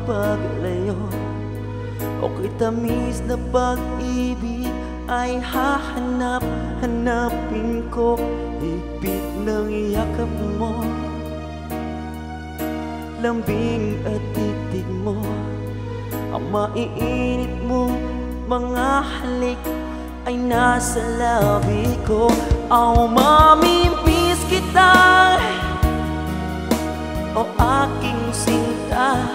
paglayo. Ako'y tamis na pag-ibig ay hahanap-hanapin ko. Higpit ng yakap mo, lambing at titig mo, ang maiinit mong mga halik ay nasa labi ko. Oh, mamimiss kita, o aking sinta.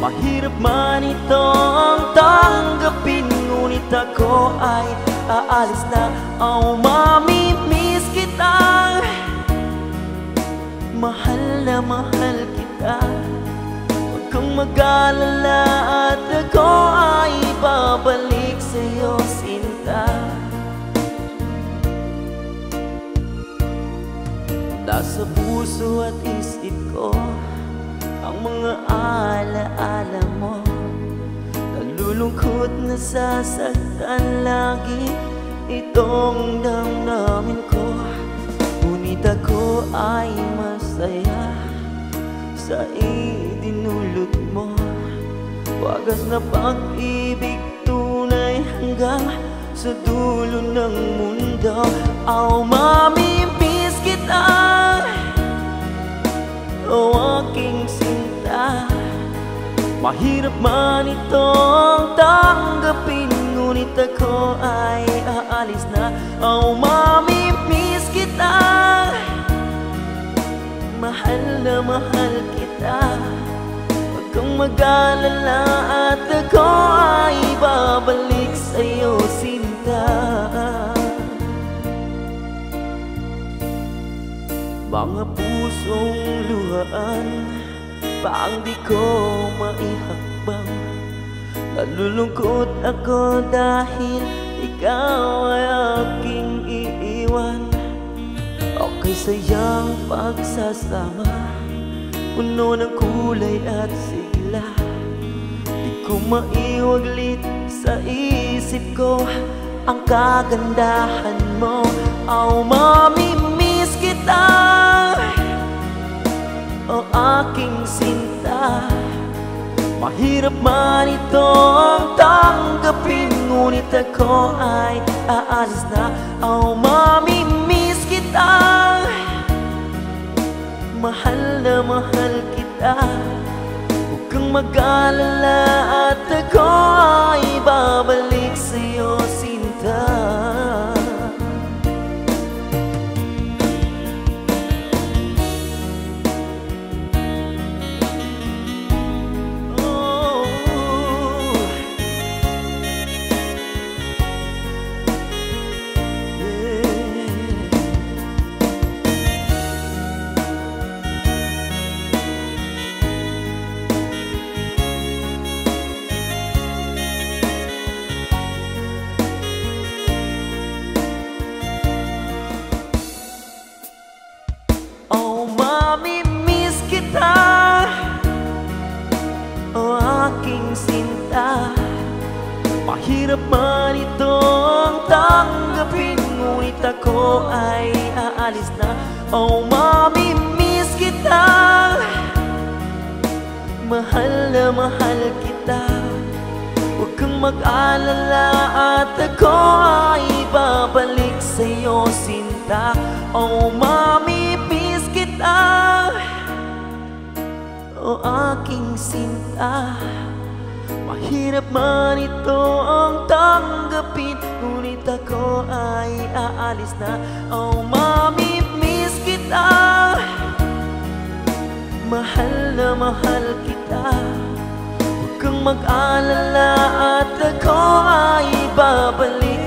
Mahirap man itong tanggapin, ngunit ako ay aalis na. Oh, mamimiss kita, mahal na mahal kita. Huwag kang mag-alala at ako ay babalik sa'yo, sinta. Nasa puso at isip ko ang mga alaala mo. Nalulungkot na sasaktan lagi itong damdamin ko. Ngunit ako ay masaya sa idinulot mo. Wagas na pag-ibig, tunay hanggang sa dulo ng mundo. Oh, mamimiss kita, o aking sinta. Mahirap man itong tanggapin, ngunit ako ay aalis na. Oh, mamimiss kita, mahal na mahal kita. Huwag kang mag-alala at ako ay babalik sa'yo, sinta. Mga pusong luhaan, parang di ko maihakbang. Nalulungkot ako dahil ikaw ay aking iiwan. Okay sayang pagsasama, puno ng kulay at sigla. Di ko maiwaglit sa isip ko ang kagandahan mo. Oh, mamimiss kita, o aking sinta. Mahirap man itong tanggapin, ngunit ako ay aalis na. Oh, mamimiss kita, mahal na mahal kita. Huwag kang mag-alala at ako ay babalik sa'yo, sinta. Oh, mamimiss kita, o aking sinta. Mahirap man itong tanggapin, ngunit ako ay aalis na. Oh, mamimiss kita, mahal na mahal kita. Huwag kang mag-alala at ako ay babalik sa'yo, sinta. Oh, mamimiss kita, o aking sinta. Mahirap man ito ang tanggapin, ngunit ako ay aalis na. Oh, mamimiss kita, mahal na mahal kita. Huwag kang mag-alala at ako ay babalik